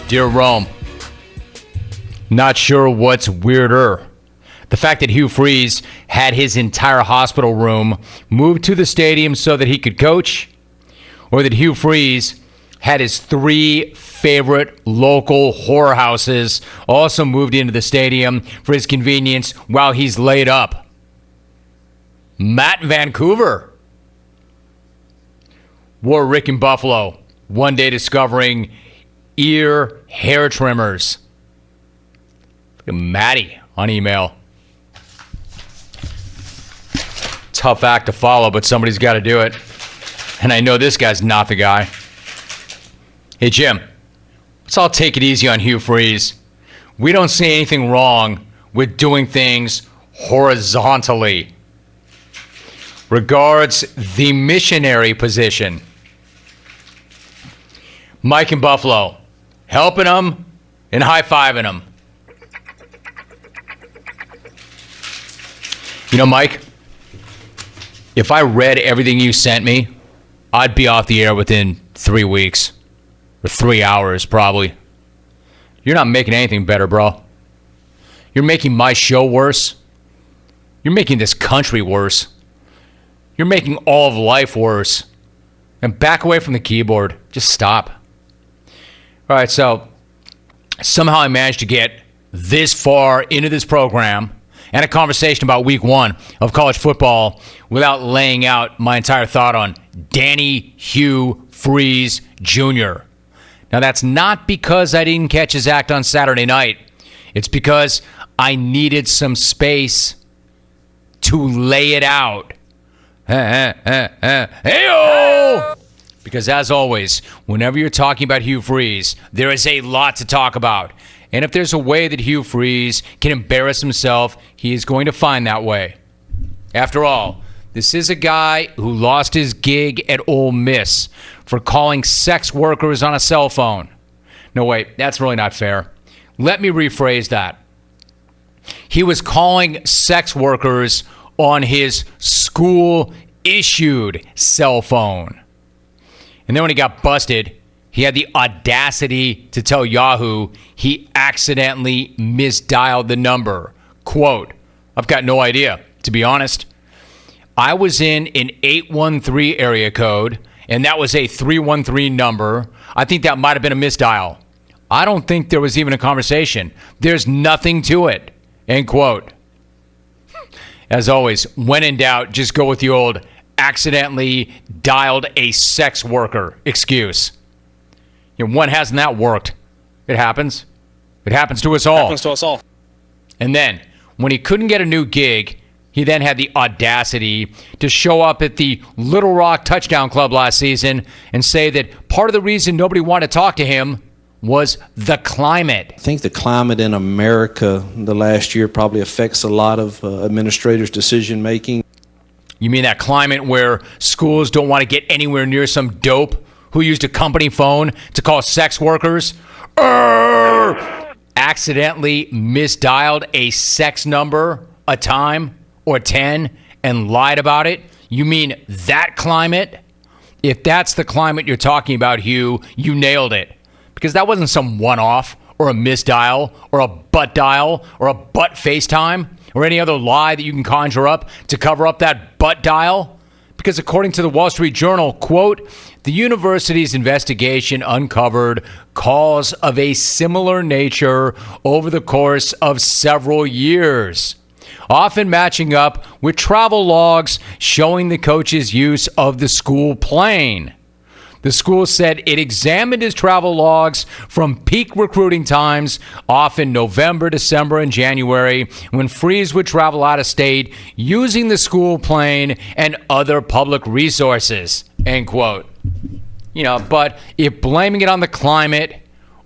Dear Rome, not sure what's weirder. The fact that Hugh Freeze had his entire hospital room moved to the stadium so that he could coach, or that Hugh Freeze had his 3 favorite local horror houses also moved into the stadium for his convenience while he's laid up. Matt in Vancouver. Wore Rick in Buffalo, one day discovering ear hair trimmers. Look at Matty on email. Tough act to follow, but somebody's got to do it. And I know this guy's not the guy. Hey, Jim, let's all take it easy on Hugh Freeze. We don't see anything wrong with doing things horizontally. Regards, the missionary position. Mike in Buffalo, helping them and high-fiving them. You know, Mike, if I read everything you sent me, I'd be off the air within 3 weeks. Or 3 hours, probably. You're not making anything better, bro. You're making my show worse. You're making this country worse. You're making all of life worse. And back away from the keyboard. Just stop. All right, so somehow I managed to get this far into this program and a conversation about week 1 of college football without laying out my entire thought on Danny Hugh Freeze Jr. Now, that's not because I didn't catch his act on Saturday night. It's because I needed some space to lay it out. Hey-o! Because as always, whenever you're talking about Hugh Freeze, there is a lot to talk about. And if there's a way that Hugh Freeze can embarrass himself, he is going to find that way. After all, this is a guy who lost his gig at Ole Miss for calling sex workers on a cell phone. No, wait, that's really not fair. Let me rephrase that. He was calling sex workers on his school-issued cell phone. And then when he got busted, he had the audacity to tell Yahoo he accidentally misdialed the number. Quote, I've got no idea, to be honest. I was in an 813 area code, and that was a 313 number. I think that might have been a misdial. I don't think there was even a conversation. There's nothing to it. End quote. As always, when in doubt, just go with the old accidentally dialed a sex worker excuse. You know, when hasn't that worked? It happens. It happens to us all. Happens to us all. And then, when he couldn't get a new gig, he then had the audacity to show up at the Little Rock Touchdown Club last season and say that part of the reason nobody wanted to talk to him was the climate. I think the climate in America the last year probably affects a lot of administrators' decision making. You mean that climate where schools don't want to get anywhere near some dope who used a company phone to call sex workers? Accidentally misdialed a sex number a time or 10 and lied about it? You mean that climate? If that's the climate you're talking about, Hugh, you nailed it. Because that wasn't some one-off or a misdial or a butt dial or a butt FaceTime or any other lie that you can conjure up to cover up that butt dial. Because according to the Wall Street Journal, quote, the university's investigation uncovered calls of a similar nature over the course of several years, often matching up with travel logs showing the coach's use of the school plane. The school said it examined his travel logs from peak recruiting times, often November, December, and January, when Freeze would travel out of state using the school plane and other public resources, end quote. You know, but if blaming it on the climate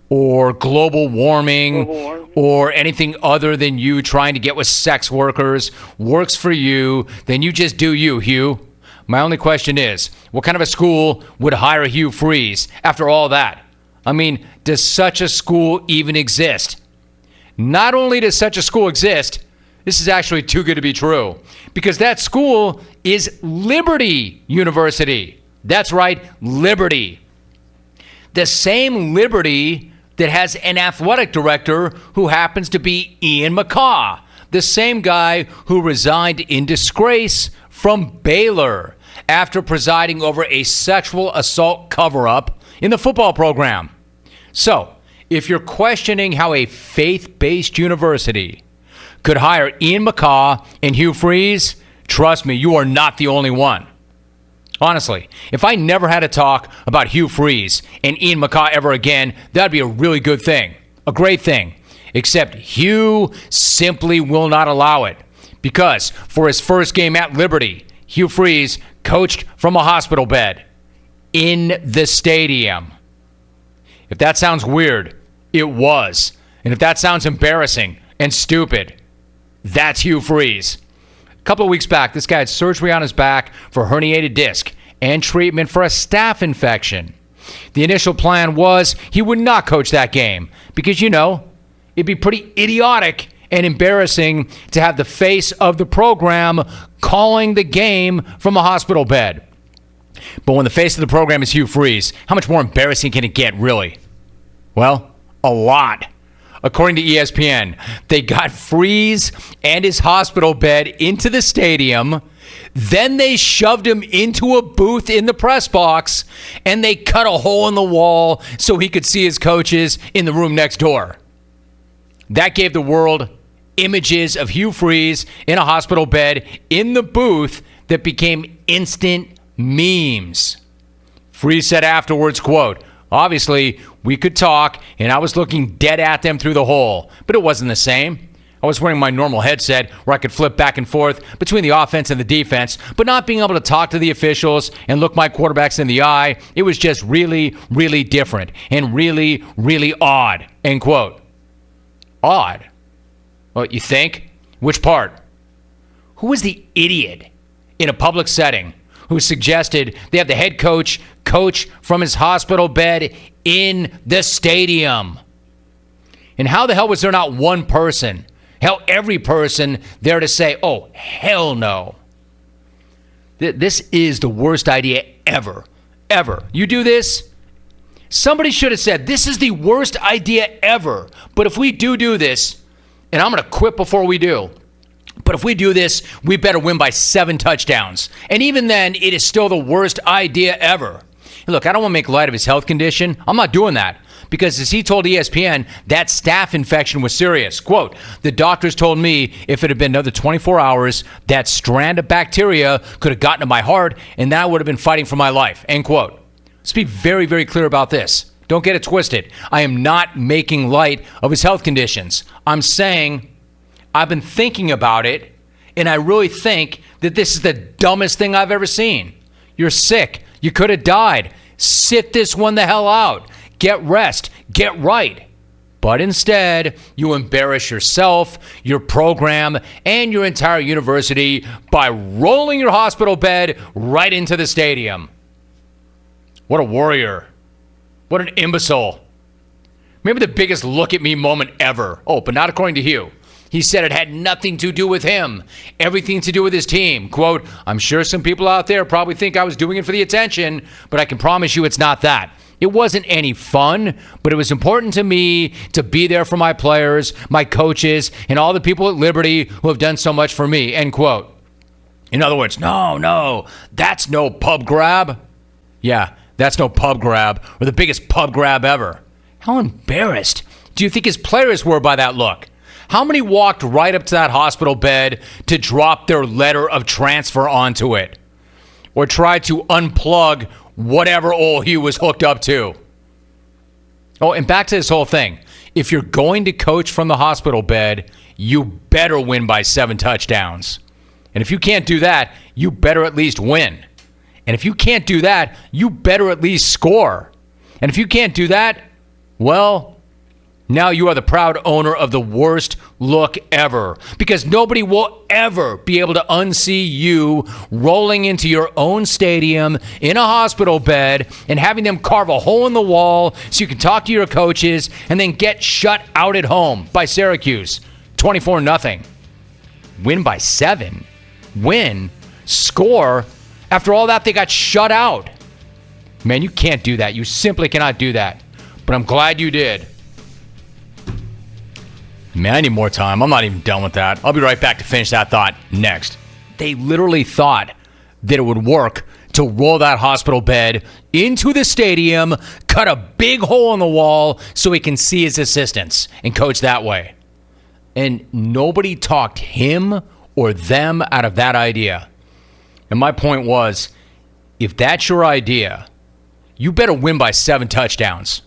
or global warming or anything other than you trying to get with sex workers works for you, then you just do you, Hugh. My only question is, what kind of a school would hire Hugh Freeze after all that? I mean, does such a school even exist? Not only does such a school exist, this is actually too good to be true, because that school is Liberty University. That's right, Liberty. The same Liberty that has an athletic director who happens to be Ian McCaw, the same guy who resigned in disgrace from Baylor after presiding over a sexual assault cover-up in the football program. So, if you're questioning how a faith-based university could hire Ian McCaw and Hugh Freeze, trust me, you are not the only one. Honestly, if I never had to talk about Hugh Freeze and Ian McCaw ever again, that'd be a really good thing, a great thing. Except Hugh simply will not allow it. Because for his first game at Liberty, Hugh Freeze coached from a hospital bed in the stadium. If that sounds weird, it was. And if that sounds embarrassing and stupid, that's Hugh Freeze. A couple of weeks back, this guy had surgery on his back for herniated disc and treatment for a staph infection. The initial plan was he would not coach that game because, it'd be pretty idiotic and embarrassing to have the face of the program calling the game from a hospital bed. But when the face of the program is Hugh Freeze, how much more embarrassing can it get, really? Well, a lot. According to ESPN, they got Freeze and his hospital bed into the stadium. Then they shoved him into a booth in the press box, and they cut a hole in the wall so he could see his coaches in the room next door. That gave the world images of Hugh Freeze in a hospital bed in the booth that became instant memes. Freeze said afterwards, quote, "Obviously, we could talk, and I was looking dead at them through the hole, but it wasn't the same. I was wearing my normal headset where I could flip back and forth between the offense and the defense, but not being able to talk to the officials and look my quarterbacks in the eye, it was just really, really different and really, really odd," end quote. Odd? Well, you think? Which part? Who was the idiot in a public setting who suggested they have the head coach from his hospital bed in the stadium? And how the hell was there not one person, hell, every person there to say, oh, hell no? This is the worst idea ever. Ever. You do this? Somebody should have said, this is the worst idea ever. But if we do this, and I'm going to quit before we do, but if we do this, we better win by 7 touchdowns. And even then, it is still the worst idea ever. Look, I don't want to make light of his health condition. I'm not doing that. Because as he told ESPN, that staph infection was serious. Quote, "The doctors told me if it had been another 24 hours, that strand of bacteria could have gotten to my heart, and then I would have been fighting for my life." End quote. Let's be very, very clear about this. Don't get it twisted. I am not making light of his health conditions. I'm saying I've been thinking about it, and I really think that this is the dumbest thing I've ever seen. You're sick. You could have died. Sit this one the hell out. Get rest. Get right. But instead, you embarrass yourself, your program, and your entire university by rolling your hospital bed right into the stadium. What a warrior. What an imbecile. Maybe the biggest look at me moment ever. Oh, but not according to Hugh. He said it had nothing to do with him, everything to do with his team. Quote, "I'm sure some people out there probably think I was doing it for the attention, but I can promise you it's not that. It wasn't any fun, but it was important to me to be there for my players, my coaches, and all the people at Liberty who have done so much for me," end quote. In other words, no, that's no pub grab. Yeah, that's no pub grab, or the biggest pub grab ever. How embarrassed do you think his players were by that look? How many walked right up to that hospital bed to drop their letter of transfer onto it? Or tried to unplug whatever old Hugh was hooked up to? Oh, and back to this whole thing. If you're going to coach from the hospital bed, you better win by 7 touchdowns. And if you can't do that, you better at least win. And if you can't do that, you better at least score. And if you can't do that, well, now you are the proud owner of the worst look ever. Because nobody will ever be able to unsee you rolling into your own stadium in a hospital bed and having them carve a hole in the wall so you can talk to your coaches and then get shut out at home by Syracuse. 24-0. Win by 7. Win. Score. After all that, they got shut out. Man, you can't do that. You simply cannot do that. But I'm glad you did. Man, I need more time. I'm not even done with that. I'll be right back to finish that thought next. They literally thought that it would work to roll that hospital bed into the stadium, cut a big hole in the wall so he can see his assistants and coach that way. And nobody talked him or them out of that idea. And my point was, if that's your idea, you better win by 7 touchdowns.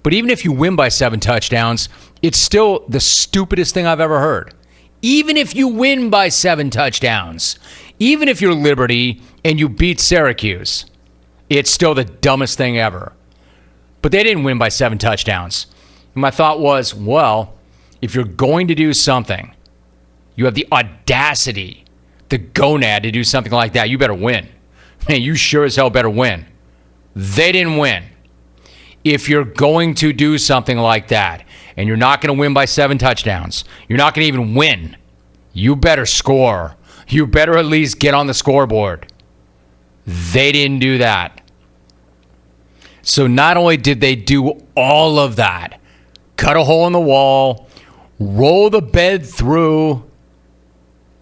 But even if you win by 7 touchdowns, it's still the stupidest thing I've ever heard. Even if you win by 7 touchdowns, even if you're Liberty and you beat Syracuse, it's still the dumbest thing ever. But they didn't win by 7 touchdowns. And my thought was, well, if you're going to do something, you have the audacity, the gonad to do something like that, you better win. Man, you sure as hell better win. They didn't win. If you're going to do something like that, and you're not going to win by 7 touchdowns, you're not going to even win, you better score. You better at least get on the scoreboard. They didn't do that. So not only did they do all of that, cut a hole in the wall, roll the bed through,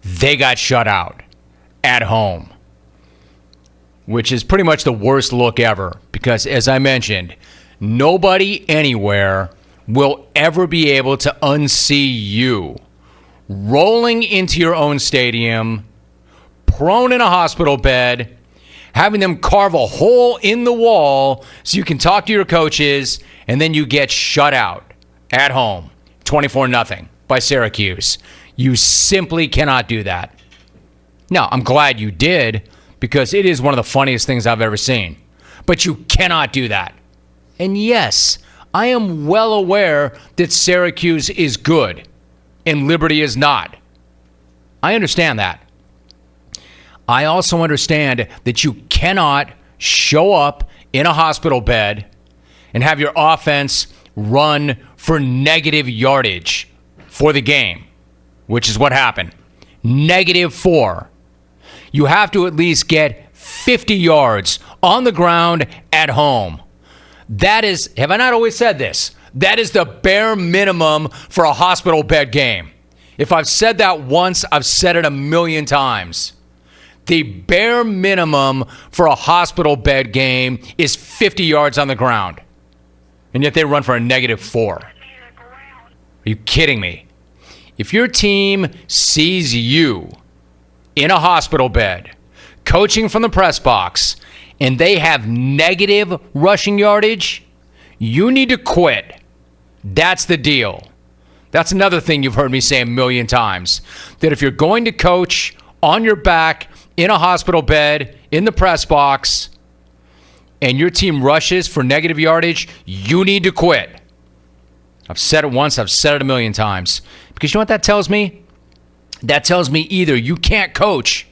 they got shut out at home, which is pretty much the worst look ever because, as I mentioned, nobody anywhere will ever be able to unsee you rolling into your own stadium, prone in a hospital bed, having them carve a hole in the wall so you can talk to your coaches, and then you get shut out at home 24-0 by Syracuse. You simply cannot do that. Now, I'm glad you did because it is one of the funniest things I've ever seen. But you cannot do that. And yes, I am well aware that Syracuse is good and Liberty is not. I understand that. I also understand that you cannot show up in a hospital bed and have your offense run for negative yardage for the game, which is what happened. -4. You have to at least get 50 yards on the ground at home. That is, have I not always said this? That is the bare minimum for a hospital bed game. If I've said that once, I've said it a million times. The bare minimum for a hospital bed game is 50 yards on the ground. And yet they run for a -4. Are you kidding me? If your team sees you in a hospital bed, coaching from the press box, and they have negative rushing yardage, you need to quit. That's the deal. That's another thing you've heard me say a million times, that if you're going to coach on your back in a hospital bed, in the press box, and your team rushes for negative yardage, you need to quit. I've said it once, I've said it a million times. Because you know what that tells me? That tells me either you can't coach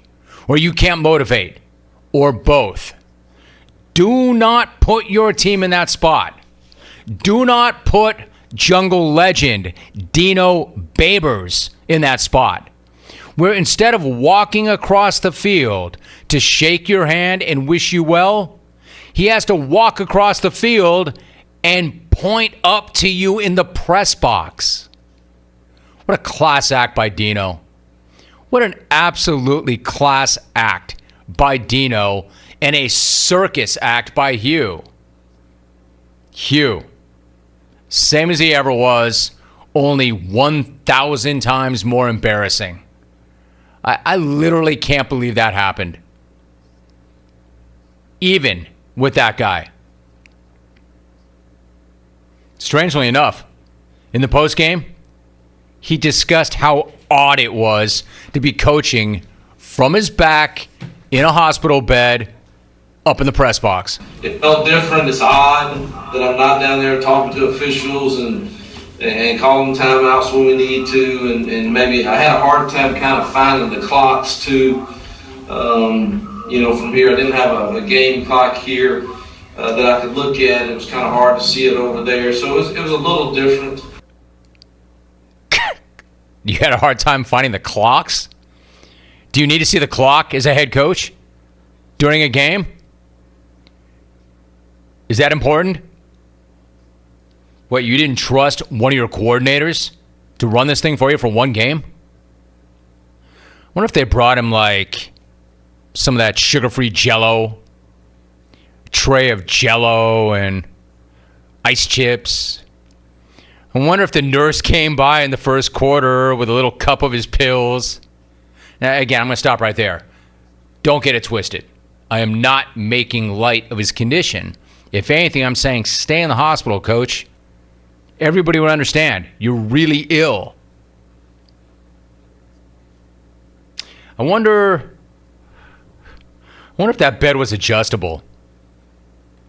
or you can't motivate, or both. Do not put your team in that spot. Do not put jungle legend Dino Babers in that spot, where instead of walking across the field to shake your hand and wish you well, he has to walk across the field and point up to you in the press box. What a class act by Dino. What an absolutely class act by Dino, and a circus act by Hugh. Hugh, same as he ever was, only 1,000 times more embarrassing. I literally can't believe that happened. Even with that guy. Strangely enough, in the postgame, he discussed how odd it was to be coaching from his back in a hospital bed up in the press box. It felt different. It's odd that I'm not down there talking to officials and calling timeouts when we need to, and maybe I had a hard time kind of finding the clocks too. From here, I didn't have a game clock here that I could look at. It was kind of hard to see it over there, so it was a little different. You had a hard time finding the clocks? Do you need to see the clock as a head coach during a game? Is that important? What, you didn't trust one of your coordinators to run this thing for you for one game? I wonder if they brought him like some of that sugar-free Jell-O, tray of Jell-O and ice chips. I wonder if the nurse came by in the first quarter with a little cup of his pills. Now, again, I'm going to stop right there. Don't get it twisted. I am not making light of his condition. If anything, I'm saying stay in the hospital, coach. Everybody would understand. You're really ill. I wonder if that bed was adjustable.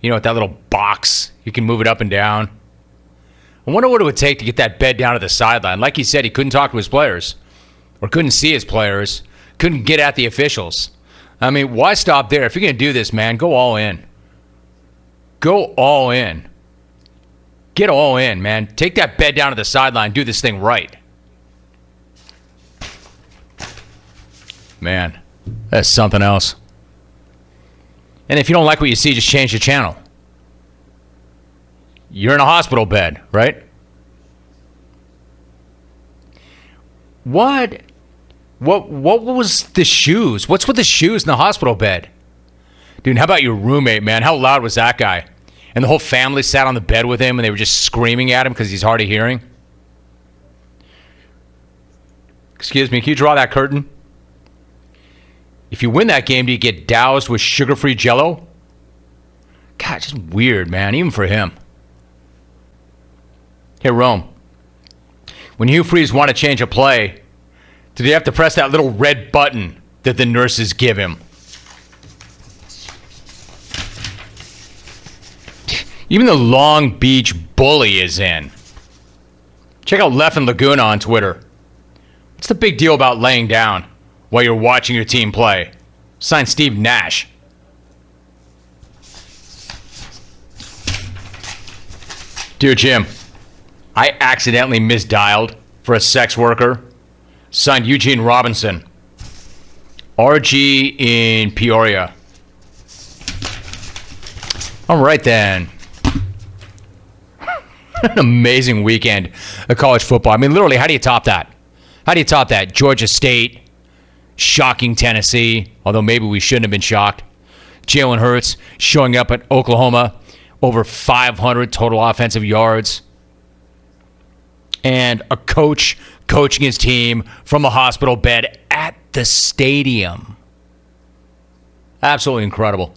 You know, with that little box, you can move it up and down. I wonder what it would take to get that bed down to the sideline. Like he said, he couldn't talk to his players or couldn't see his players, couldn't get at the officials. I mean, why stop there? If you're going to do this, man, go all in. Go all in. Get all in, man. Take that bed down to the sideline. Do this thing right. Man, that's something else. And if you don't like what you see, just change the channel. You're in a hospital bed, right? What was the shoes? What's with the shoes in the hospital bed? Dude, how about your roommate, man? How loud was that guy? And the whole family sat on the bed with him and they were just screaming at him because he's hard of hearing. Excuse me, can you draw that curtain? If you win that game, do you get doused with sugar-free Jell-O? God, just weird, man, even for him. Hey, Rome. When Hugh Freeze wanted to change a play, did he have to press that little red button that the nurses give him? Even the Long Beach Bully is in. Check out Left and Laguna on Twitter. What's the big deal about laying down while you're watching your team play? Signed Steve Nash. Dear Jim, I accidentally misdialed for a sex worker. Signed Eugene Robinson. RG in Peoria. All right then. An amazing weekend of college football. I mean, literally, how do you top that? How do you top that? Georgia State, shocking Tennessee, although maybe we shouldn't have been shocked. Jalen Hurts showing up at Oklahoma, over 500 total offensive yards. And a coach coaching his team from a hospital bed at the stadium. Absolutely incredible.